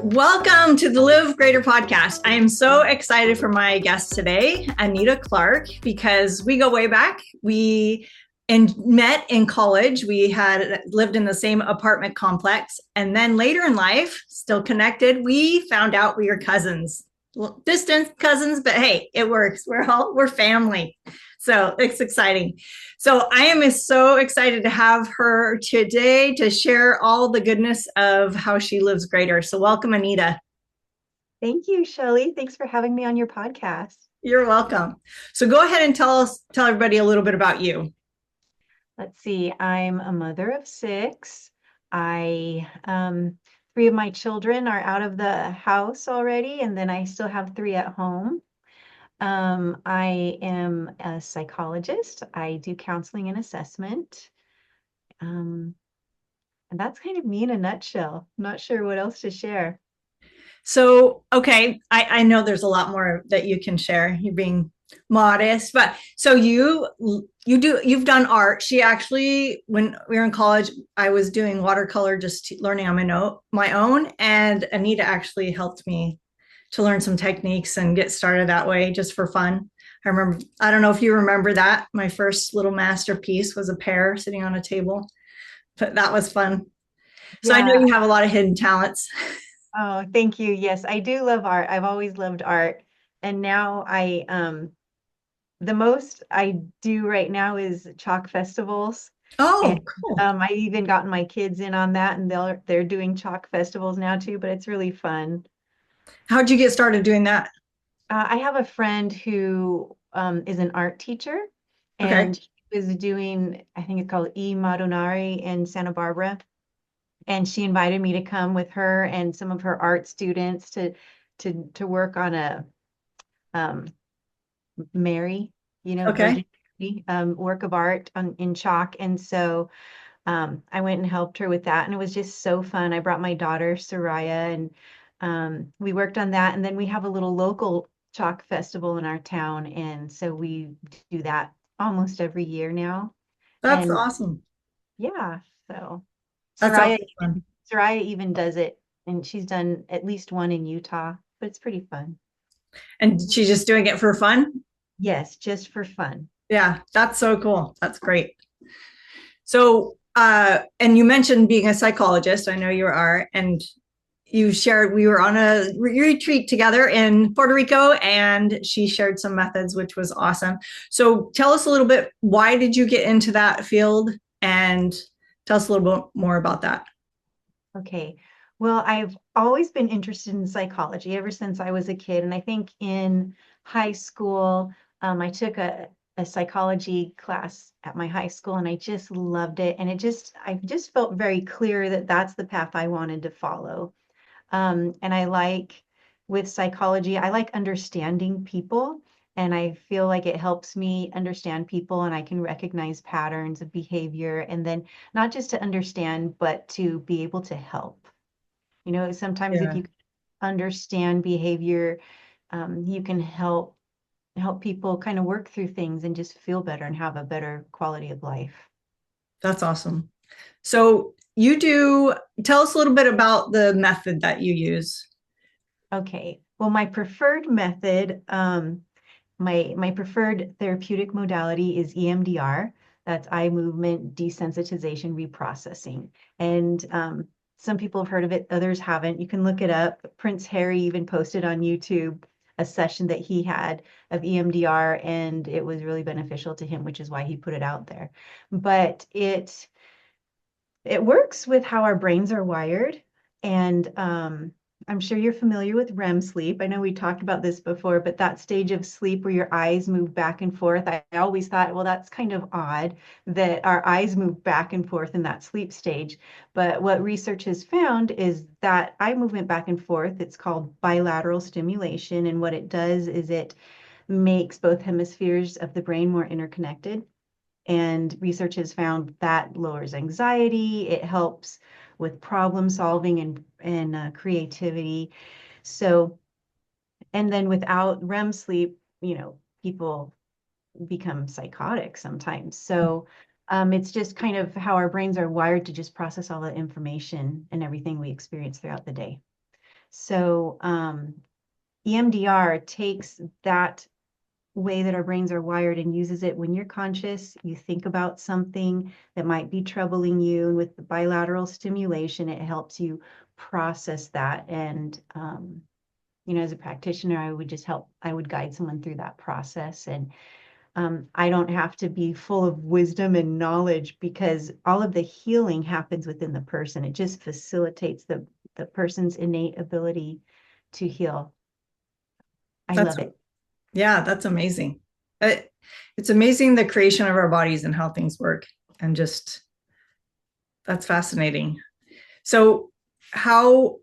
Welcome to the Live Greater podcast. I am so excited for my guest today, Anita Clark, because we go way back. We met in college. We had lived in the same apartment complex. And then later in life, still connected, we found out we were cousins. Well, distant cousins, but hey, it works. We're family. So it's exciting. So I am so excited to have her today to share all the goodness of how she lives greater. So welcome, Anita. Thank you, Shelley. Thanks for having me on your podcast. You're welcome. So go ahead and tell everybody a little bit about you. Let's see. I'm a mother of 6. I 3 of my children are out of the house already, and then I still have 3 at home. I am a psychologist. I do counseling and assessment. And that's kind of me in a nutshell. I'm not sure what else to share. So, okay, I know there's a lot more that you can share. You're being modest, but so you've done art. She actually, when we were in college, I was doing watercolor, just learning on my own, and Anita actually helped me to learn some techniques and get started that way, just for fun. I don't know if you remember that. My first little masterpiece was a pear sitting on a table, but that was fun. So I know Yeah. you have a lot of hidden talents. Oh, thank you. Yes, I do love art. I've always loved art. And now the most I do right now is chalk festivals. And Oh, cool. I even gotten my kids in on that, and they're doing chalk festivals now too, but it's really fun. How'd you get started doing that? I have a friend who is an art teacher, Okay. and she was doing, I think it's called E Madonari in Santa Barbara. And she invited me to come with her and some of her art students to work on a um, Mary, Okay. Virgin Mary, work of art in chalk. And so I went and helped her with that, and it was just so fun. I brought my daughter Soraya, and we worked on that. And then we have a little local chalk festival in our town, and so we do that almost every year now. That's And awesome. yeah, so That sounds fun. Soraya even does it, and she's done at least one in Utah, but it's pretty fun. And she's just doing it for fun? Yes, just for fun. Yeah, that's so cool. That's great. So, and you mentioned being a psychologist. I know you are, and you shared, we were on a retreat together in Puerto Rico, and she shared some methods, which was awesome. So tell us a little bit, why did you get into that field? And tell us a little bit more about that. Okay. Well, I've always been interested in psychology ever since I was a kid. And I think in high school, I took a psychology class at my high school, and I just loved it. And I just felt very clear that that's the path I wanted to follow. And with psychology, I like understanding people. And I feel like it helps me understand people, and I can recognize patterns of behavior. And then not just to understand, but to be able to help. Sometimes if Yeah, you understand behavior, you can help people kind of work through things and just feel better and have a better quality of life. that's awesome. So tell us a little bit about the method that you use. Okay. Well, my preferred method, my preferred therapeutic modality is EMDR. That's eye movement desensitization reprocessing. And some people have heard of it, others haven't. You can look it up. Prince Harry even posted on YouTube a session that he had of EMDR, and it was really beneficial to him, which is why he put it out there. But it works with how our brains are wired. And I'm sure you're familiar with REM sleep. I know we talked about this before, but that stage of sleep where your eyes move back and forth, I always thought, well, that's kind of odd that our eyes move back and forth in that sleep stage. But what research has found is that eye movement back and forth, it's called bilateral stimulation. And what it does is it makes both hemispheres of the brain more interconnected. And research has found that lowers anxiety, it helps with problem solving and creativity. So, and then without REM sleep, people become psychotic sometimes. So, It's just kind of how our brains are wired to just process all the information and everything we experience throughout the day. So EMDR takes that way that our brains are wired and uses it when you're conscious. You think about something that might be troubling you, and with the bilateral stimulation, it helps you process that. And as a practitioner, I would guide someone through that process. And I don't have to be full of wisdom and knowledge because all of the healing happens within the person. It just facilitates the person's innate ability to heal. I That's love it. Yeah, that's amazing. It's amazing the creation of our bodies and how things work, and just that's fascinating. So, how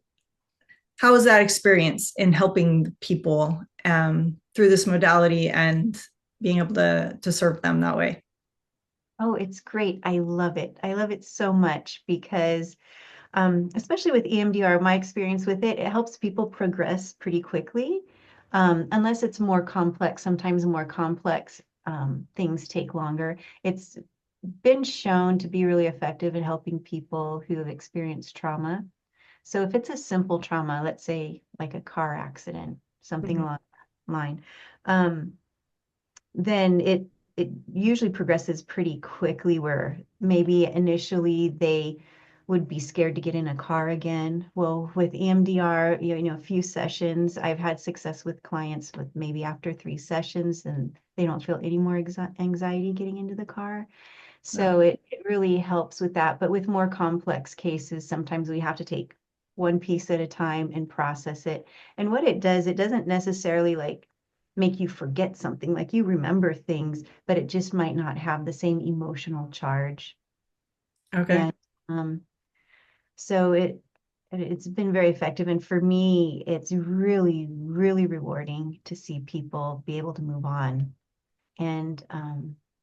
how is that experience in helping people through this modality and being able to serve them that way? Oh, it's great. I love it. I love it so much because, especially with EMDR, my experience with it, it helps people progress pretty quickly. Unless it's more complex, sometimes more complex things take longer. It's been shown to be really effective in helping people who have experienced trauma. So if it's a simple trauma, let's say like a car accident, something Mhm. along that line, um, then it usually progresses pretty quickly where maybe initially they would be scared to get in a car again. Well, with EMDR, a few sessions, I've had success with clients with maybe after 3 sessions and they don't feel any more anxiety getting into the car. Yeah. So it really helps with that. But with more complex cases, sometimes we have to take one piece at a time and process it. And what it does, it doesn't necessarily like make you forget something, like you remember things, but it just might not have the same emotional charge. Okay. And so it's been very effective. And for me, it's really, really rewarding to see people be able to move on and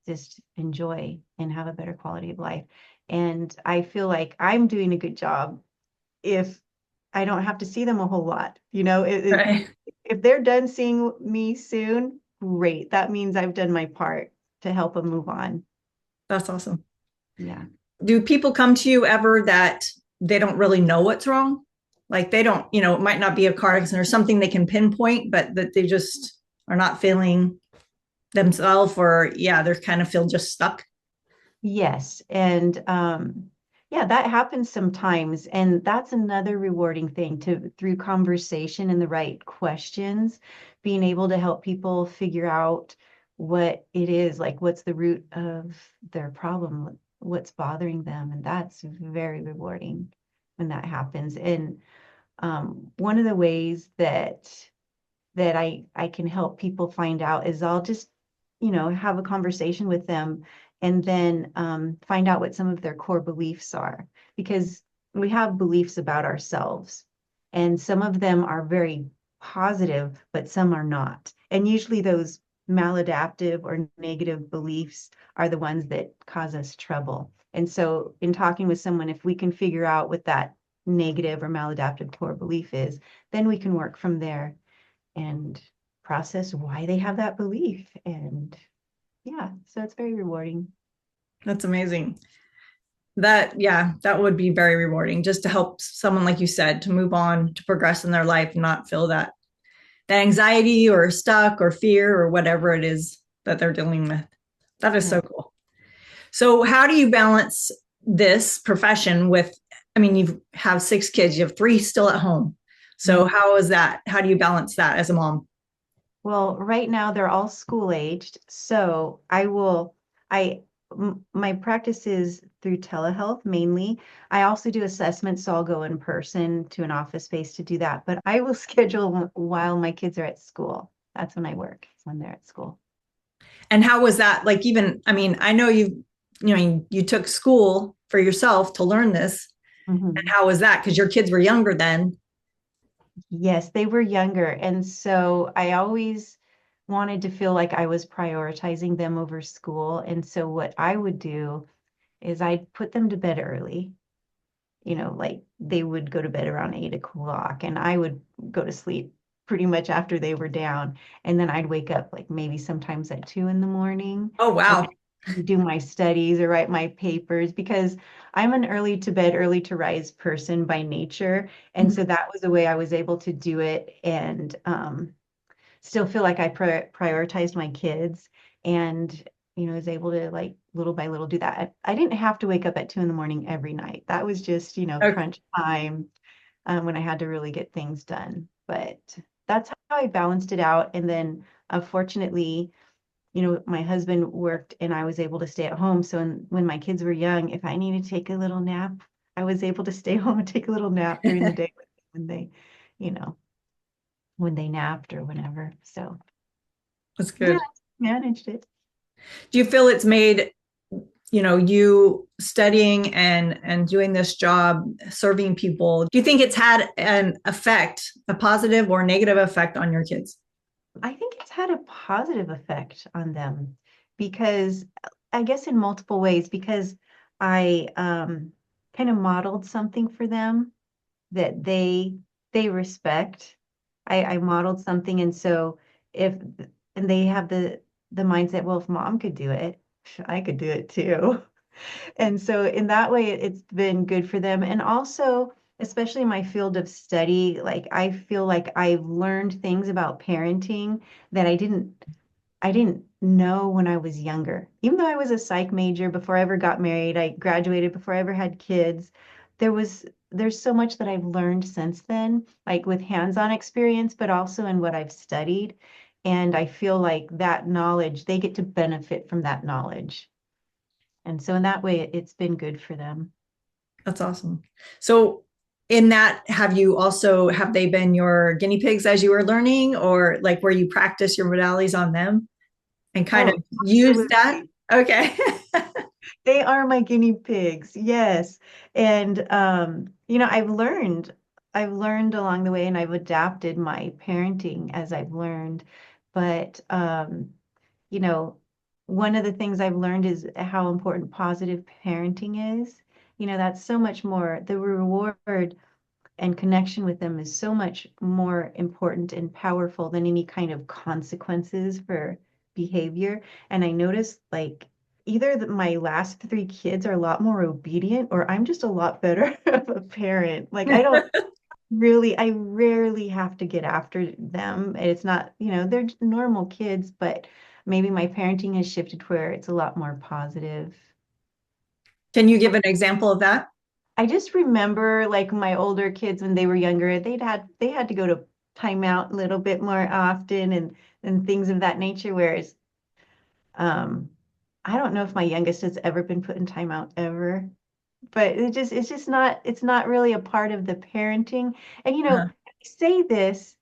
just enjoy and have a better quality of life. And I feel like I'm doing a good job if I don't have to see them a whole lot. Right. If they're done seeing me soon, great. That means I've done my part to help them move on. That's awesome. Yeah. Do people come to you ever that they don't really know what's wrong? Like they don't, it might not be a car accident or something they can pinpoint, but that they just are not feeling themselves, or yeah, they're kind of feel just stuck. Yes. And yeah, that happens sometimes. And that's another rewarding thing to through conversation and the right questions, being able to help people figure out what it is, like what's the root of their problem, what's bothering them. And that's very rewarding when that happens. And one of the ways that I can help people find out is I'll just, have a conversation with them and then find out what some of their core beliefs are. Because we have beliefs about ourselves, and some of them are very positive, but some are not. And usually those maladaptive or negative beliefs are the ones that cause us trouble. And so in talking with someone, if we can figure out what that negative or maladaptive core belief is, then we can work from there and process why they have that belief. And yeah, so it's very rewarding. That's amazing. That, yeah, that would be very rewarding just to help someone, like you said, to move on, to progress in their life, not feel that anxiety or stuck or fear or whatever it is that they're dealing with. That is Yeah. so cool. So how do you balance this profession with, I mean, you have 6 kids, you have 3 still at home. So Mhm. how is that? How do you balance that as a mom? Well, right now they're all school aged, so my practice is through telehealth mainly. I also do assessments, so I'll go in person to an office space to do that, but I will schedule while my kids are at school. That's when I work, it's when they're at school. And how was that? Like, even, I mean, I know you took school for yourself to learn this. And Mhm. how was that? Because your kids were younger then. Yes, they were younger. And so I always wanted to feel like I was prioritizing them over school. And so what I would do is I'd put them to bed early, like they would go to bed around 8 o'clock and I would go to sleep pretty much after they were down. And then I'd wake up like maybe sometimes at 2 in the morning. Oh, And wow. do my studies or write my papers because I'm an early to bed, early to rise person by nature. And so that was the way I was able to do it and still feel like I prioritized my kids and, was able to like little by little do that. I didn't have to wake up at 2 in the morning every night. That was just, Okay. crunch time when I had to really get things done. But that's how I balanced it out. And then, fortunately, my husband worked and I was able to stay at home. So when my kids were young, if I needed to take a little nap, I was able to stay home and take a little nap during the day when they, you know, when they napped or whenever. So That's yeah, good. managed it. Do you feel it's made, you studying and doing this job, serving people, do you think it's had an effect, a positive or negative effect on your kids? I think it's had a positive effect on them because I guess in multiple ways, because I kind of modeled something for them that they respect. I modeled something, and so if and they have the mindset, well, if mom could do it, I could do it too. And so in that way, it's been good for them. And also, especially in my field of study, like I feel like I've learned things about parenting that I didn't know when I was younger. Even though I was a psych major before I ever got married, I graduated before I ever had kids. There's so much that I've learned since then, like with hands-on experience, but also in what I've studied. And I feel like that knowledge, they get to benefit from that knowledge. And so in that way, it's been good for them. That's awesome. So in that, have they been your guinea pigs as you were learning, or like where you practice your modalities on them and kind of Oh, use that? absolutely. Okay. They are my guinea pigs. Yes. And I've learned along the way and I've adapted my parenting as I've learned. But you know, one of the things I've learned is how important positive parenting is. That's so much more, the reward and connection with them is so much more important and powerful than any kind of consequences for behavior. And I noticed like either my last three kids are a lot more obedient or I'm just a lot better of a parent. Like I rarely have to get after them. It's not, they're normal kids, but maybe my parenting has shifted where it's a lot more positive. Can you give an example of that? I just remember like my older kids when they were younger, they had to go to timeout a little bit more often and things of that nature. Whereas um I don't know if my youngest has ever been put in timeout ever, but it's not really a part of the parenting. And Uh, I say this,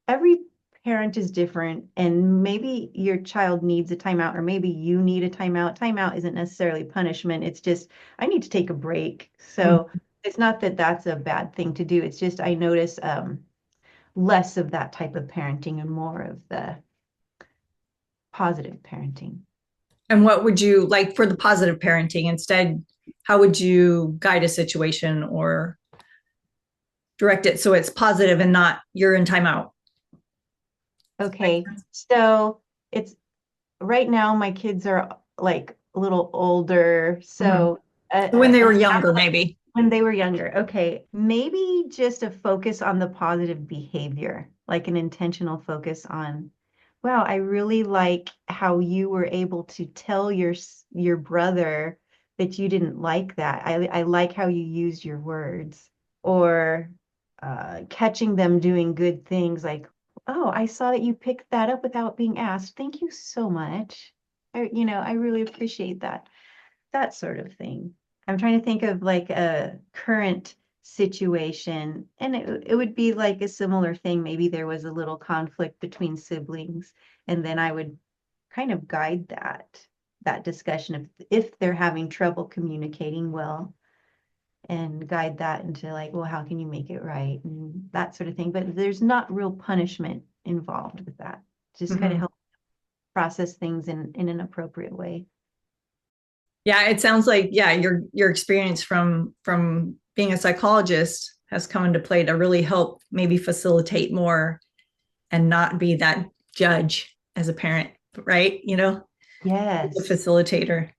every parent is different, and maybe your child needs a timeout, or maybe you need a timeout. Timeout isn't necessarily punishment. It's just I need to take a break. So it's not that that's a bad thing to do. It's just I notice less of that type of parenting and more of the positive parenting. and what would you like for the positive parenting instead? How would you guide a situation or direct it so it's positive and not you're in timeout? Okay, so it's right now my kids are like a little older, Mhm. so When they an were younger, example maybe. when they were younger. Okay, maybe just a focus on the positive behavior, like an intentional focus on, wow, I really like how you were able to tell your brother that you didn't like that. I like how you used your words, or catching them doing good things like, oh, I saw that you picked that up without being asked. Thank you so much. I really appreciate that. That sort of thing. I'm trying to think of like a current situation, and it would be like a similar thing. Maybe there was a little conflict between siblings, and then I would kind of guide that discussion if they're having trouble communicating well and guide that into like, well, how can you make it right and that sort of thing. But there's not real punishment involved with that. Just kind of Mhm. help process things in an appropriate way. Yeah, it sounds like your experience from being a psychologist has come into play to really help maybe facilitate more and not be that judge as a parent, right? the Yes. facilitator.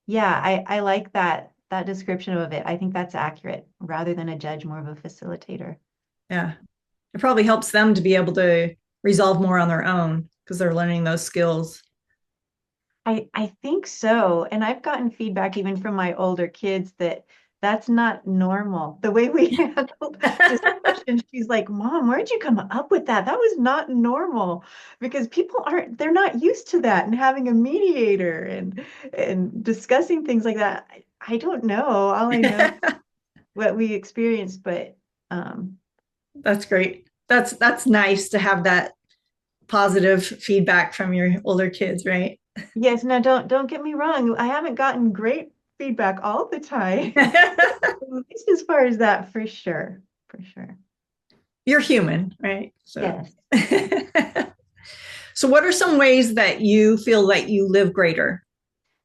Yeah, I like that description of it. I think that's accurate rather than a judge, more of a facilitator. Yeah. It probably helps them to be able to resolve more on their own because they're learning those skills. I think so. And I've gotten feedback even from my older kids that that's not normal. The way we handled discussions, she's like, Mom, where'd you come up with that? That was not normal because people aren't, they're not used to that and having a mediator and discussing things like that. I don't know. All I know is what we experienced, but um That's great. That's nice to have that positive feedback from your older kids, right? yes, no, don't get me wrong. I haven't gotten great feedback all the time. At least as far as that, for sure. For sure. You're human, right? So Yes. so what are some ways that you feel that you live greater?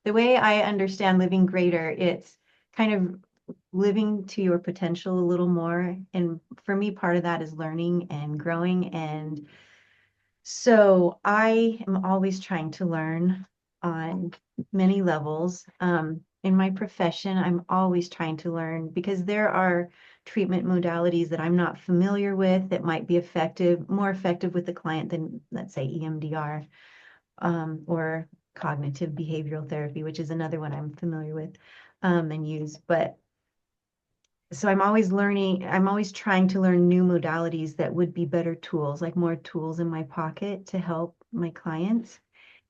The way I understand living greater, it's kind of living to your potential a little more. And for me, part of that is learning and growing. And so I am always trying to learn on many levels. In my profession, I'm always trying to learn because there are treatment modalities that I'm not familiar with that might be effective, more effective with the client than, let's say, EMDR, or cognitive behavioral therapy, which is another one I'm familiar with, and use. But so I'm always learning, I'm always trying to learn new modalities that would be better tools, like more tools in my pocket to help my clients.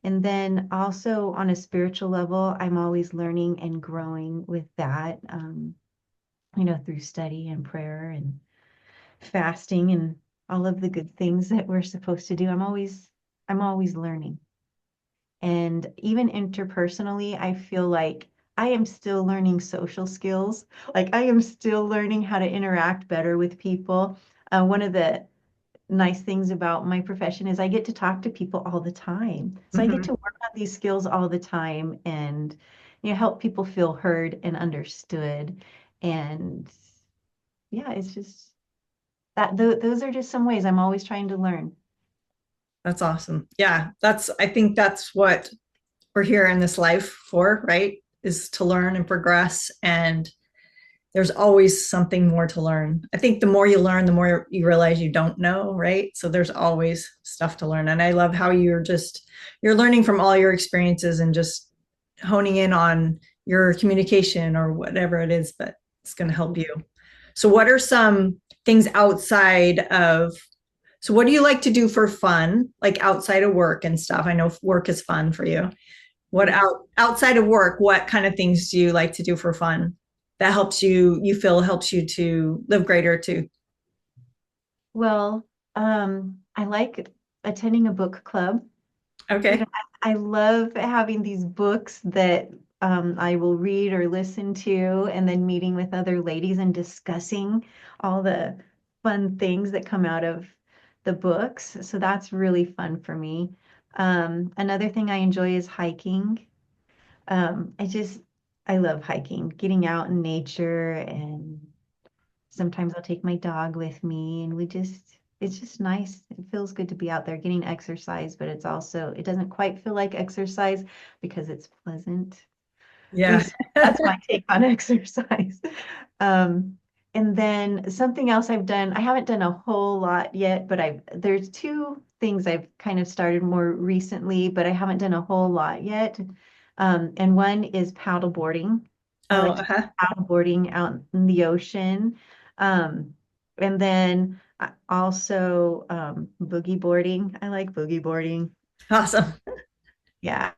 And then also on a spiritual level, I'm always learning and growing with that, through study and prayer and fasting and all of the good things that we're supposed to do. I'm always learning. And even interpersonally, I feel like I am still learning social skills. Like I am still learning how to interact better with people. One of the nice things about my profession is I get to talk to people all the time. So I get Mhm. to work on these skills all the time and help people feel heard and understood. And yeah, it's just that those are just some ways I'm always trying to learn. That's awesome. Yeah, I think that's what we're here in this life for, right? Is to learn and progress. And there's always something more to learn. I think the more you learn, the more you realize you don't know, right? So there's always stuff to learn. And I love how you're learning from all your experiences and just honing in on your communication or whatever it is that it's going to help you. So what are some things outside of so what do you like to do for fun, like outside of work and stuff? I know work is fun for you. What Yes. outside of work, what kind of things do you like to do for fun that you feel helps you to live greater too? Well, I like attending a book club. Okay. I love having these books that I will read or listen to, and then meeting with other ladies and discussing all the fun things that come out of the books. So that's really fun for me. Another thing I enjoy is hiking. I love hiking, getting out in nature, and sometimes I'll take my dog with me, and it's just nice. It feels good to be out there getting exercise, but it doesn't quite feel like exercise because it's pleasant. Yeah. That's my take on exercise. Um, and then something else I've done, I haven't done a whole lot yet, but there's two things I've kind of started more recently, but I haven't done a whole lot yet. And one is paddle boarding. I Oh, like to uh-huh. paddle boarding out in the ocean. Um, and then also boogie boarding. I like boogie boarding. Awesome. Yeah.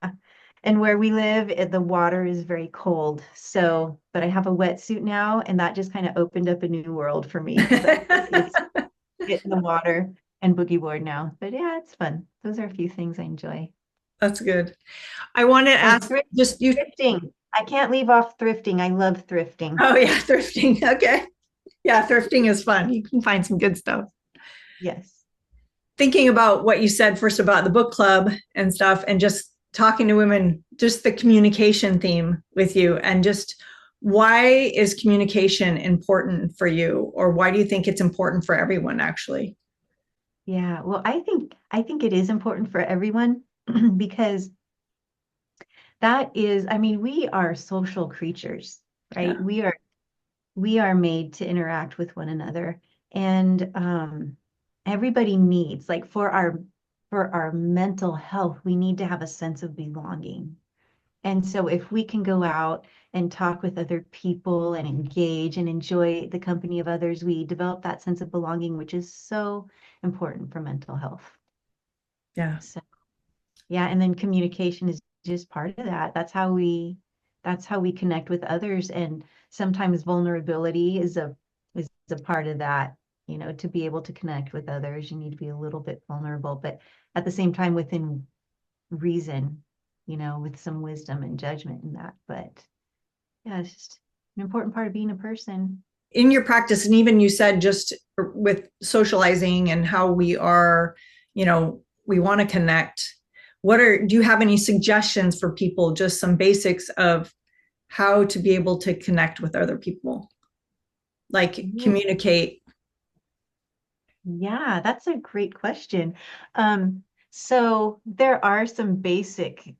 And where we live, the water is very cold. So, but I have a wetsuit now, and that just kind of opened up a new world for me. So it's get in the water and boogie board now. But yeah, it's fun. Those are a few things I enjoy. That's good. I want to Oh, ask just you. thrifting. I can't leave off thrifting. I love thrifting. Oh yeah, thrifting. Okay. Yeah, thrifting is fun. You can find some good stuff. Yes. Thinking about what you said first about the book club and stuff, and just talking to women, just the communication theme with you, and just why is communication important for you, or why do you think it's important for everyone actually? Yeah. Well, I think it is important for everyone because That is, I mean, we are social creatures, right? Yeah. We are made to interact with one another. And everybody needs, like for our mental health, we need to have a sense of belonging. And so if we can go out and talk with other people and engage and enjoy the company of others, we develop that sense of belonging, which is so important for mental health. Yeah. So yeah, and then communication is just part of that. That's how we connect with others. And sometimes vulnerability is a part of that. You know, to be able to connect with others, you need to be a little bit vulnerable, but at the same time within reason, you know, with some wisdom and judgment in that. But yeah, it's just an important part of being a person. In your practice, and even you said just with socializing and how we are, we want to connect. Do you have any suggestions for people, just some basics of how to be able to connect with other people, like Yeah, communicate? yeah, that's a great question. So there are some basic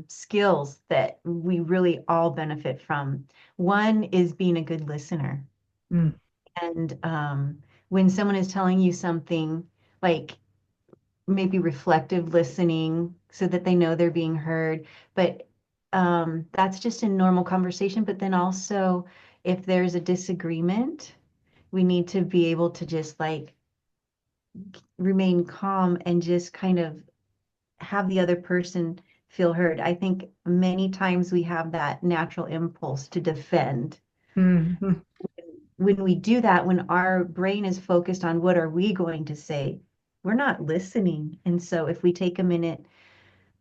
skills that we really all benefit from. One is being a good listener. Mm, And when someone is telling you something, like maybe reflective listening so that they know they're being heard. But that's just a normal conversation. But then also, if there's a disagreement, we need to be able to just like remain calm and just kind of have the other person feel heard. I think many times we have that natural impulse to defend. mm, When we do that, when our brain is focused on what are we going to say, we're not listening. And so if we take a minute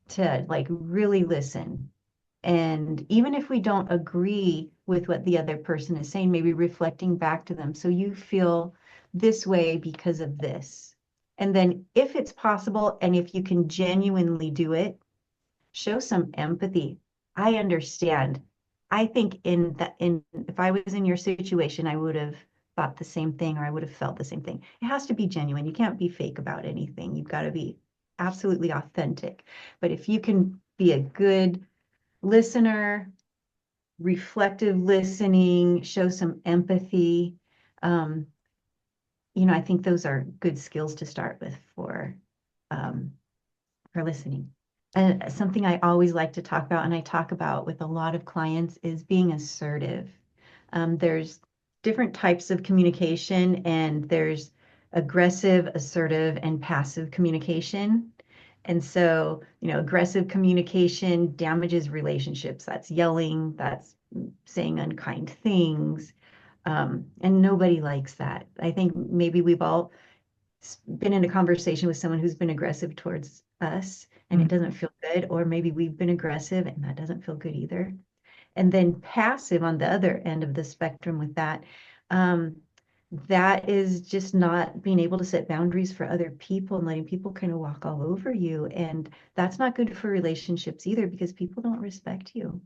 to like really listen, and even if we don't agree with what the other person is saying, maybe reflecting back to them. So you feel this way because of this. And then if it's possible and if you can genuinely do it, show some empathy. I understand. I think in if I was in your situation, I would have thought the same thing or I would have felt the same thing. It has to be genuine. You can't be fake about anything. You've got to be absolutely authentic. But if you can be a good listener, reflective listening, show some empathy, um, you know, I think those are good skills to start with um, for listening. And something I always like to talk about, and I talk about with a lot of clients, is being assertive. There's different types of communication, and there's aggressive, assertive, and passive communication. And so, you know, aggressive communication damages relationships. That's yelling, that's saying unkind things. And nobody likes that. I think maybe we've all been in a conversation with someone who's been aggressive towards us and mm, it doesn't feel good, or maybe we've been aggressive and that doesn't feel good either. And then passive on the other end of the spectrum with that, um, that is just not being able to set boundaries for other people and letting people kind of walk all over you. And that's not good for relationships either because people don't respect you.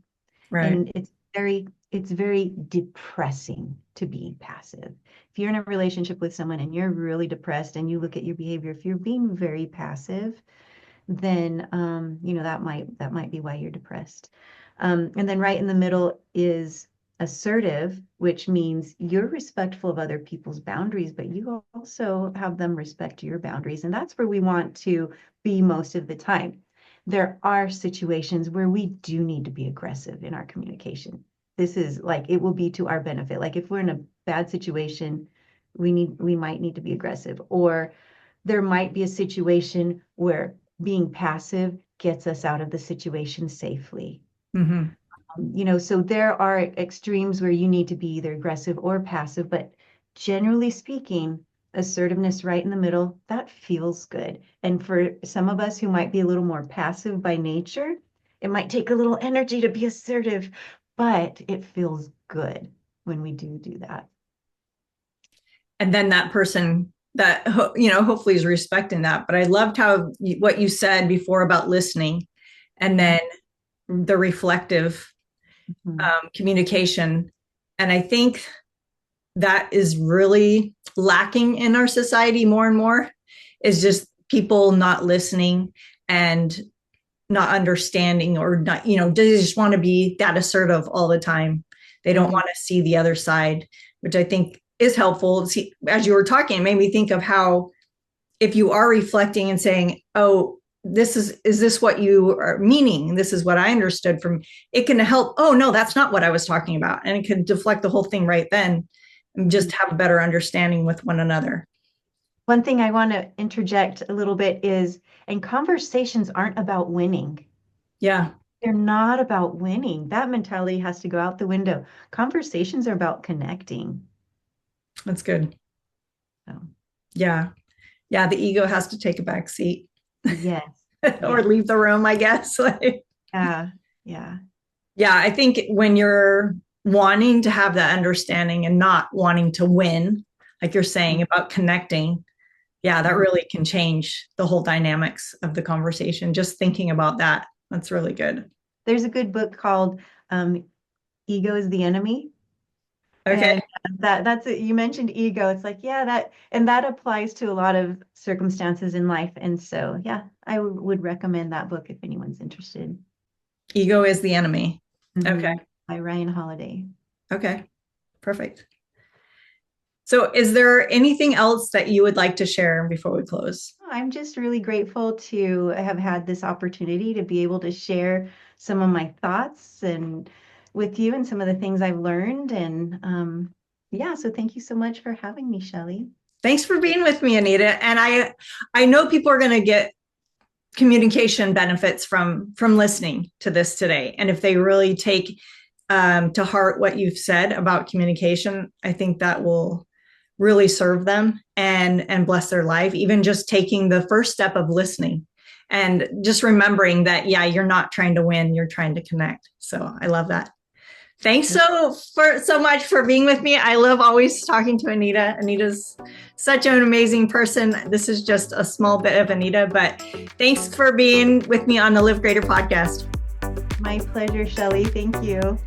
right. And it's very depressing to be passive. If you're in a relationship with someone and you're really depressed and you look at your behavior, if you're being very passive, then you know that might be why you're depressed. And then right in the middle is assertive, which means you're respectful of other people's boundaries, but you also have them respect your boundaries. And that's where we want to be most of the time. There are situations where we do need to be aggressive in our communication. This is like it will be to our benefit. Like if we're in a bad situation, we might need to be aggressive, or there might be a situation where being passive gets us out of the situation safely. Hmm. You know, so there are extremes where you need to be either aggressive or passive, but generally speaking, assertiveness right in the middle, that feels good. And for some of us who might be a little more passive by nature, it might take a little energy to be assertive, but it feels good when we do that. And then that person that, hopefully is respecting that. But I loved what you said before about listening, and then the reflective Mhm. communication. And I think that is really lacking in our society more and more, is just people not listening and not understanding or not, they just want to be that assertive all the time. They don't want to see the other side, which I think is helpful. See, as you were talking, it made me think of how if you are reflecting and saying, oh, is this what you are meaning? This is what I understood from it, can help. Oh, no, that's not what I was talking about. And it can deflect the whole thing right then and just have a better understanding with one another. One thing I want to interject a little bit is, and conversations aren't about winning. Yeah. They're not about winning. That mentality has to go out the window. Conversations are about connecting. That's good. So. Yeah. Yeah. The ego has to take a back seat. Yes. Or leave the room, I guess. Yeah. Yeah. Yeah. I think when you're wanting to have that understanding and not wanting to win, like you're saying about connecting, yeah, that really can change the whole dynamics of the conversation. Just thinking about that. That's really good. There's a good book called Ego is the Enemy. Okay. And that's it. You mentioned ego. It's like, yeah, that applies to a lot of circumstances in life. And so, yeah, I would recommend that book if anyone's interested. Ego is the Enemy. Okay. By Ryan Holiday. Okay. Perfect. So is there anything else that you would like to share before we close? I'm just really grateful to have had this opportunity to be able to share some of my thoughts and with you and some of the things I've learned. And yeah, so thank you so much for having me, Shelley. Thanks for being with me, Anita. And I know people are going to get communication benefits from listening to this today. And if they really take to heart what you've said about communication, I think that will really serve them and bless their life. Even just taking the first step of listening and just remembering that, yeah, you're not trying to win, you're trying to connect. So I love that. Thanks so much for being with me. I love always talking to Anita. Anita's such an amazing person. This is just a small bit of Anita, but thanks for being with me on the Live Greater podcast. My pleasure, Shelley. Thank you.